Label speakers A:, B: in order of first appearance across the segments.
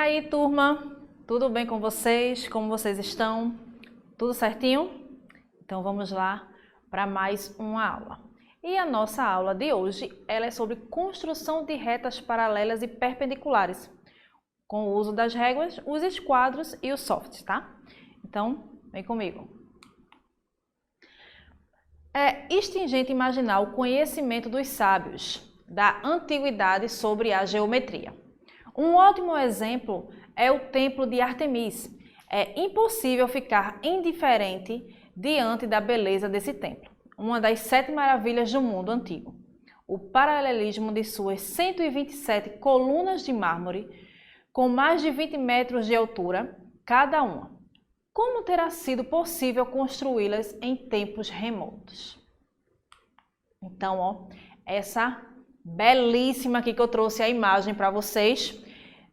A: aí, turma? Tudo bem com vocês? Como vocês estão? Tudo certinho? Então vamos lá para mais uma aula. E a nossa aula de hoje, ela é sobre construção de retas paralelas e perpendiculares, com o uso das réguas, os esquadros e os softs, tá? Então, vem comigo. É extingente imaginar o conhecimento dos sábios da antiguidade sobre a geometria. Um ótimo exemplo é o Templo de Ártemis. É impossível ficar indiferente diante da beleza desse templo, uma das 7 maravilhas do mundo antigo. O paralelismo de suas 127 colunas de mármore, com mais de 20 metros de altura cada uma. Como terá sido possível construí-las em tempos remotos? Então, ó, essa belíssima aqui que eu trouxe a imagem para vocês.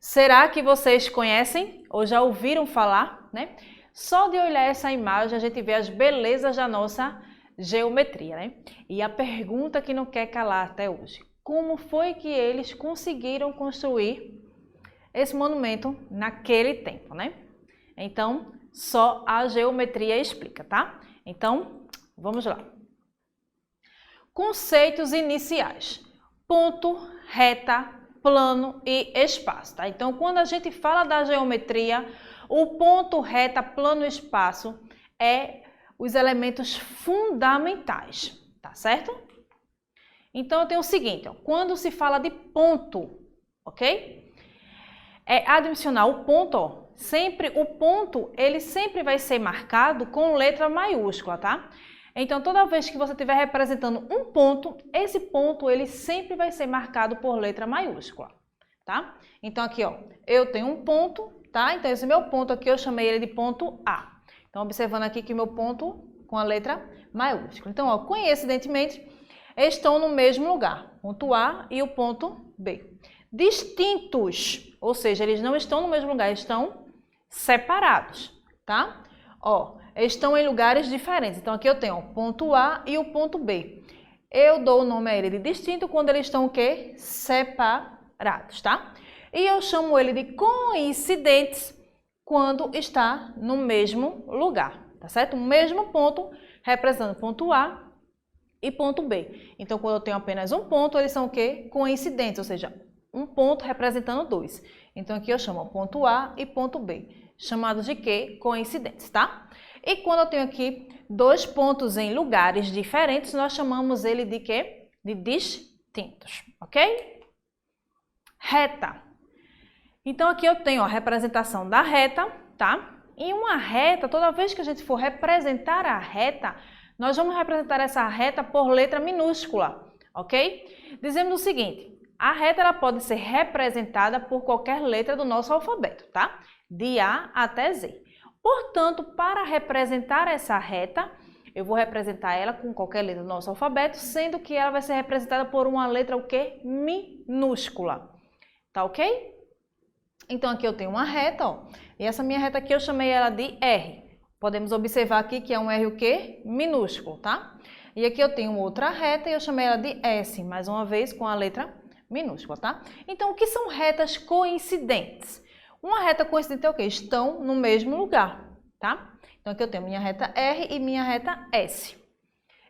A: Será que vocês conhecem ou já ouviram falar, né? Só de olhar essa imagem a gente vê as belezas da nossa geometria, né? E a pergunta que não quer calar até hoje: como foi que eles conseguiram construir esse monumento naquele tempo, né? Então, só a geometria explica, tá? Então, vamos lá. Conceitos iniciais: ponto, reta, plano e espaço, tá? Então, quando a gente fala da geometria, o ponto, reta, plano e espaço é os elementos fundamentais, tá certo? Então, eu tenho o seguinte, ó, quando se fala de ponto, ok? É adicional o ponto, ó, ele sempre vai ser marcado com letra maiúscula, tá? Então, toda vez que você estiver representando um ponto, esse ponto ele sempre vai ser marcado por letra maiúscula, tá? Então, aqui, ó, eu tenho um ponto, tá? Então, esse meu ponto aqui, eu chamei ele de ponto A. Então, observando aqui que meu ponto com a letra maiúscula. Então, ó, coincidentemente, estão no mesmo lugar, ponto A e o ponto B. Distintos, ou seja, eles não estão no mesmo lugar, estão separados, tá? Ó, estão em lugares diferentes. Então, aqui eu tenho o ponto A e o ponto B. Eu dou o nome a ele de distinto quando eles estão o quê? Separados, tá? E eu chamo ele de coincidentes quando está no mesmo lugar, tá certo? O mesmo ponto representando ponto A e ponto B. Então, quando eu tenho apenas um ponto, eles são o quê? Coincidentes, ou seja, um ponto representando dois. Então, aqui eu chamo ponto A e ponto B, chamados de quê? Coincidentes, tá? E quando eu tenho aqui dois pontos em lugares diferentes, nós chamamos ele de quê? De distintos, ok? Reta. Então, aqui eu tenho a representação da reta, tá? E uma reta, toda vez que a gente for representar a reta, nós vamos representar essa reta por letra minúscula, ok? Dizendo o seguinte: a reta ela pode ser representada por qualquer letra do nosso alfabeto, tá? De A até Z. Portanto, para representar essa reta, eu vou representar ela com qualquer letra do nosso alfabeto, sendo que ela vai ser representada por uma letra o quê? Minúscula. Tá ok? Então, aqui eu tenho uma reta, ó. E essa minha reta aqui eu chamei ela de R. Podemos observar aqui que é um R o quê? Minúsculo, tá? E aqui eu tenho outra reta e eu chamei ela de S, mais uma vez com a letra minúscula, tá? Então, o que são retas coincidentes? Uma reta coincidente é o quê? Estão no mesmo lugar, tá? Então, aqui eu tenho minha reta R e minha reta S.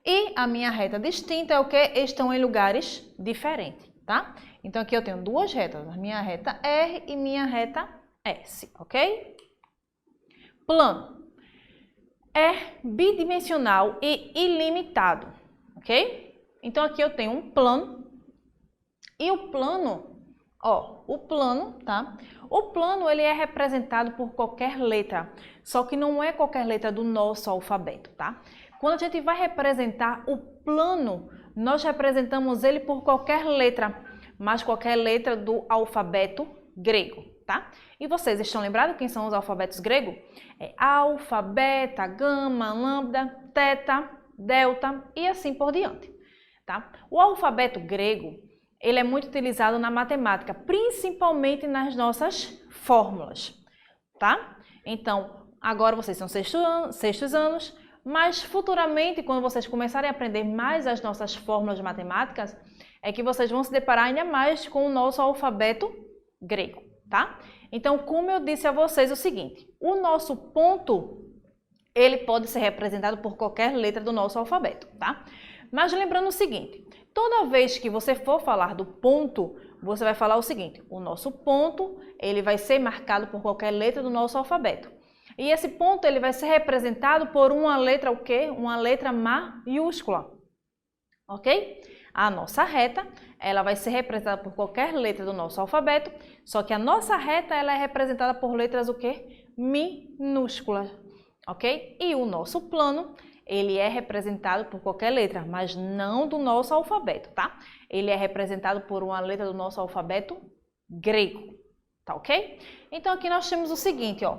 A: E a minha reta distinta é o quê? Estão em lugares diferentes, tá? Então, aqui eu tenho duas retas, a minha reta R e minha reta S, ok? Plano. É bidimensional e ilimitado, ok? Então, aqui eu tenho um plano. E o plano, ó, tá? O plano, ele é representado por qualquer letra, só que não é qualquer letra do nosso alfabeto, tá? Quando a gente vai representar o plano, nós representamos ele por qualquer letra, mas qualquer letra do alfabeto grego, tá? E vocês estão lembrados quem são os alfabetos gregos? É alfa, beta, gama, lambda, teta, delta e assim por diante, tá? O alfabeto grego, ele é muito utilizado na matemática, principalmente nas nossas fórmulas, tá? Então, agora vocês são sextos anos, mas futuramente, quando vocês começarem a aprender mais as nossas fórmulas matemáticas, é que vocês vão se deparar ainda mais com o nosso alfabeto grego, tá? Então, como eu disse a vocês o seguinte, o nosso ponto, ele pode ser representado por qualquer letra do nosso alfabeto, tá? Mas lembrando o seguinte, toda vez que você for falar do ponto, você vai falar o seguinte, o nosso ponto, ele vai ser marcado por qualquer letra do nosso alfabeto. E esse ponto, ele vai ser representado por uma letra o quê? Uma letra maiúscula, ok? A nossa reta, ela vai ser representada por qualquer letra do nosso alfabeto, só que a nossa reta, ela é representada por letras o quê? Minúsculas, ok? E o nosso plano, ele é representado por qualquer letra, mas não do nosso alfabeto, tá? Ele é representado por uma letra do nosso alfabeto grego, tá ok? Então aqui nós temos o seguinte, ó,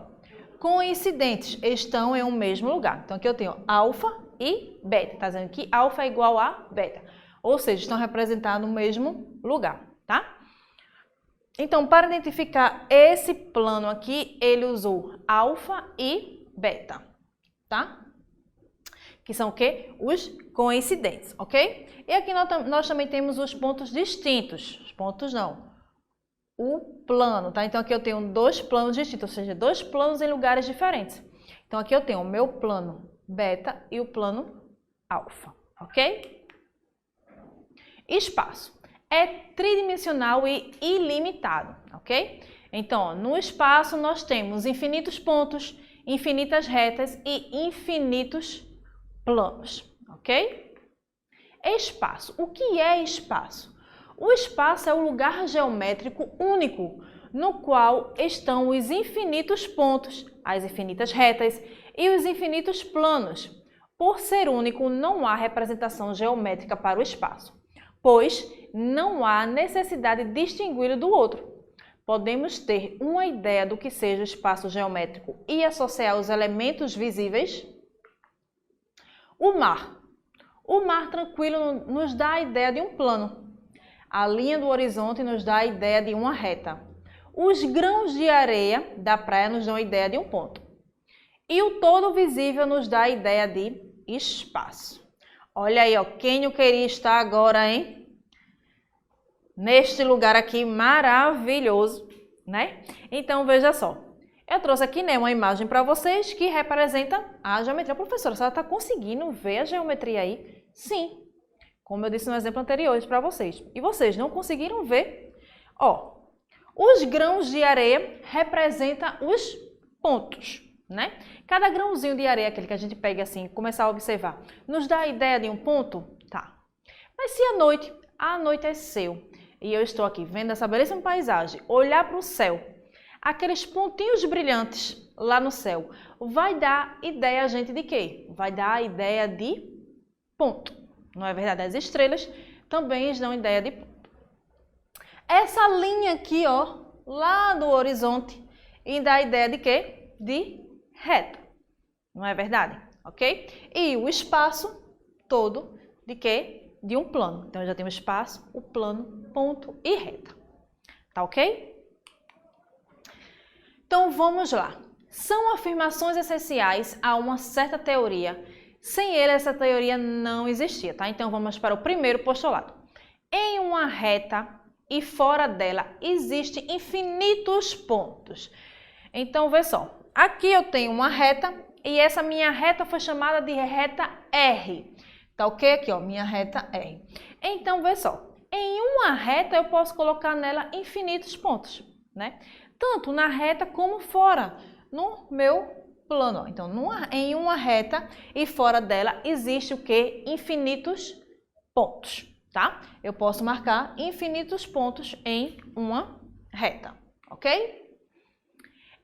A: coincidentes estão em um mesmo lugar. Então aqui eu tenho alfa e beta, tá dizendo que alfa é igual a beta, ou seja, estão representados no mesmo lugar, tá? Então, para identificar esse plano aqui, ele usou alfa e beta, tá? Que são o quê? Os coincidentes, ok? E aqui nós também temos os pontos distintos. Os pontos não. O plano, tá? Então aqui eu tenho dois planos distintos, ou seja, dois planos em lugares diferentes. Então aqui eu tenho o meu plano beta e o plano alfa, ok? Espaço. É tridimensional e ilimitado, ok? Então, ó, no espaço nós temos infinitos pontos, infinitas retas e infinitos planos, ok? Espaço. O que é espaço? O espaço é o lugar geométrico único no qual estão os infinitos pontos, as infinitas retas e os infinitos planos. Por ser único, não há representação geométrica para o espaço, pois não há necessidade de distingui-lo do outro. Podemos ter uma ideia do que seja o espaço geométrico e associar os elementos visíveis. O mar. O mar tranquilo nos dá a ideia de um plano. A linha do horizonte nos dá a ideia de uma reta. Os grãos de areia da praia nos dão a ideia de um ponto. E o todo visível nos dá a ideia de espaço. Olha aí, ó, quem eu queria estar agora, hein? Neste lugar aqui maravilhoso, né? Então, veja só. Eu trouxe aqui, né, uma imagem para vocês que representa a geometria. Professora, você está conseguindo ver a geometria aí? Sim, como eu disse no exemplo anterior para vocês. E vocês não conseguiram ver? Ó, os grãos de areia representam os pontos, né? Cada grãozinho de areia, aquele que a gente pega assim e começar a observar, nos dá a ideia de um ponto? Tá. Mas se a noite é seu, e eu estou aqui vendo essa belíssima paisagem, olhar para o céu, aqueles pontinhos brilhantes lá no céu, vai dar ideia a gente de quê? Vai dar a ideia de ponto. Não é verdade? As estrelas também dão ideia de ponto. Essa linha aqui, ó, lá do horizonte, e dá a ideia de quê? De reta. Não é verdade? Ok? E o espaço todo de quê? De um plano. Então, já temos espaço, o plano, ponto e reta. Tá ok? Então, vamos lá. São afirmações essenciais a uma certa teoria. Sem ele, essa teoria não existia, tá? Então, vamos para o primeiro postulado. Em uma reta e fora dela, existem infinitos pontos. Então, vê só. Aqui eu tenho uma reta e essa minha reta foi chamada de reta R. Tá ok? Aqui, ó, minha reta R. Então, vê só. Em uma reta, eu posso colocar nela infinitos pontos, né? Tanto na reta como fora, no meu plano. Então, em uma reta e fora dela existe o quê? Infinitos pontos, tá? Eu posso marcar infinitos pontos em uma reta, ok?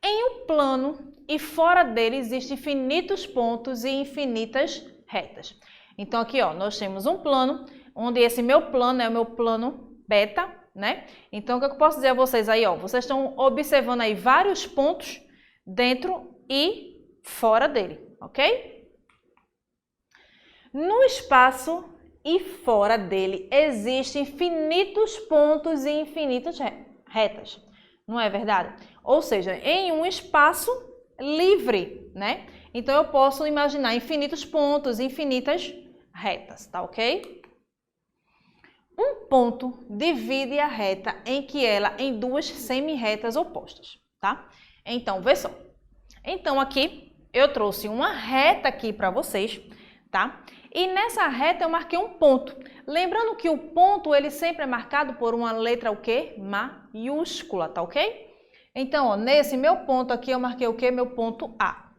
A: Em um plano e fora dele existem infinitos pontos e infinitas retas. Então, aqui, ó, nós temos um plano, onde esse meu plano é o meu plano beta, né? Então, o que eu posso dizer a vocês aí, ó? Vocês estão observando aí vários pontos dentro e fora dele, ok? No espaço e fora dele existem infinitos pontos e infinitas retas, não é verdade? Ou seja, em um espaço livre, né? Então, eu posso imaginar infinitos pontos, infinitas retas, tá ok? Um ponto divide a reta em duas semi-retas opostas, tá? Então, vê só. Então, aqui eu trouxe uma reta aqui para vocês, tá? E nessa reta eu marquei um ponto. Lembrando que o ponto, ele sempre é marcado por uma letra o quê? Maiúscula, tá ok? Então, ó, nesse meu ponto aqui eu marquei o quê? Meu ponto A.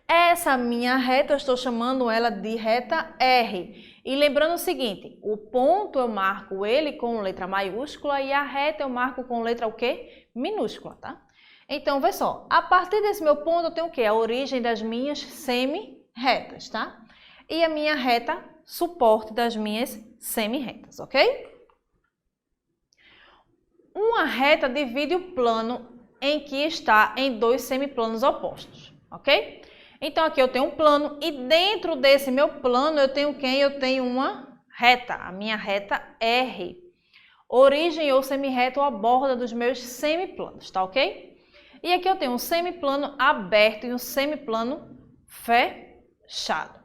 A: Essa minha reta, eu estou chamando ela de reta R. E lembrando o seguinte, o ponto eu marco ele com letra maiúscula e a reta eu marco com letra o quê? Minúscula, tá? Então, vê só, a partir desse meu ponto eu tenho o quê? A origem das minhas semi-retas, tá? E a minha reta, suporte das minhas semi-retas, ok? Uma reta divide o plano em que está em dois semiplanos opostos, ok? Então, aqui eu tenho um plano e dentro desse meu plano eu tenho quem? Eu tenho uma reta, a minha reta R. Origem ou semirreta ou a borda dos meus semiplanos, tá ok? E aqui eu tenho um semiplano aberto e um semiplano fechado.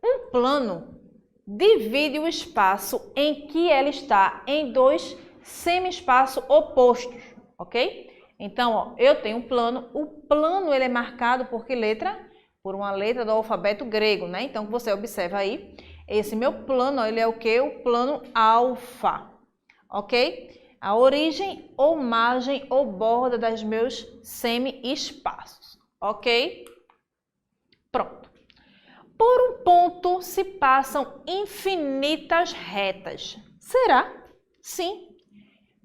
A: Um plano divide o espaço em que ela está em dois semi-espaços opostos, ok? Então, ó, eu tenho um plano, o plano ele é marcado por que letra? Por uma letra do alfabeto grego, né? Então, você observa aí, esse meu plano, ó, ele é o que? O plano alfa, ok? A origem ou margem ou borda dos meus semi-espaços, ok? Pronto. Por um ponto se passam infinitas retas. Será? Sim,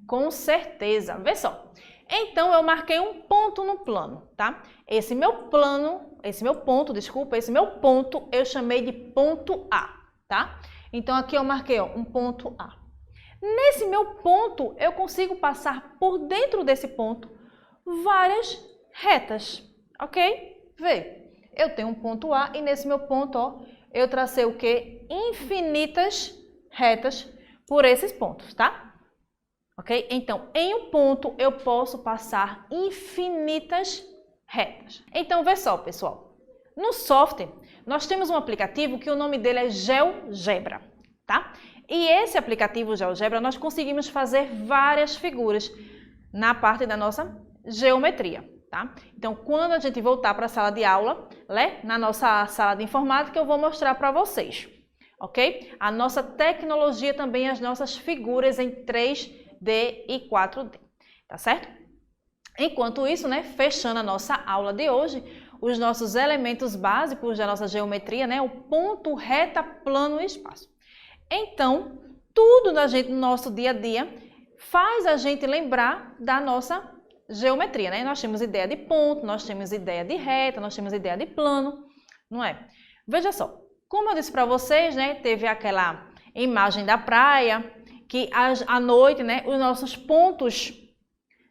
A: com certeza. Vê só. Então, eu marquei um ponto no plano, tá? Esse meu ponto, eu chamei de ponto A, tá? Então, aqui eu marquei, ó, um ponto A. Nesse meu ponto, eu consigo passar por dentro desse ponto várias retas, ok? Vê, eu tenho um ponto A e nesse meu ponto, ó, eu tracei o quê? Infinitas retas por esses pontos, tá? Ok? Então, em um ponto, eu posso passar infinitas retas. Então, vê só, pessoal. No software, nós temos um aplicativo que o nome dele é GeoGebra, tá? E esse aplicativo GeoGebra, nós conseguimos fazer várias figuras na parte da nossa geometria, tá? Então, quando a gente voltar para a sala de aula, né, na nossa sala de informática, eu vou mostrar para vocês, ok? A nossa tecnologia também, as nossas figuras em 3D e 4D, tá certo? Enquanto isso, né, fechando a nossa aula de hoje, os nossos elementos básicos da nossa geometria, né, o ponto, reta, plano e espaço. Então, tudo da gente no nosso dia a dia faz a gente lembrar da nossa geometria, né? Nós temos ideia de ponto, nós temos ideia de reta, nós temos ideia de plano, não é? Veja só, como eu disse para vocês, né, teve aquela imagem da praia, que à noite, né, os nossos pontos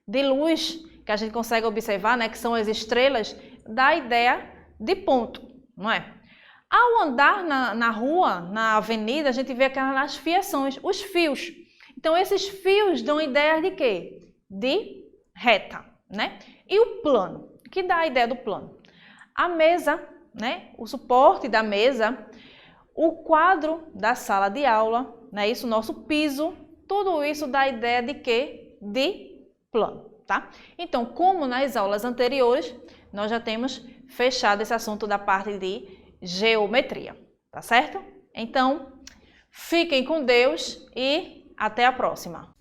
A: de luz que a gente consegue observar, né, que são as estrelas, dá a ideia de ponto, não é? Ao andar na rua, na avenida, a gente vê aquelas fiações, os fios. Então, esses fios dão ideia de quê? De reta, né? E o plano, que dá a ideia do plano? A mesa, né, o suporte da mesa, o quadro da sala de aula, né, isso, o nosso piso, tudo isso dá a ideia de quê? De plano, tá? Então, como nas aulas anteriores, nós já temos fechado esse assunto da parte de geometria, tá certo? Então, fiquem com Deus e até a próxima!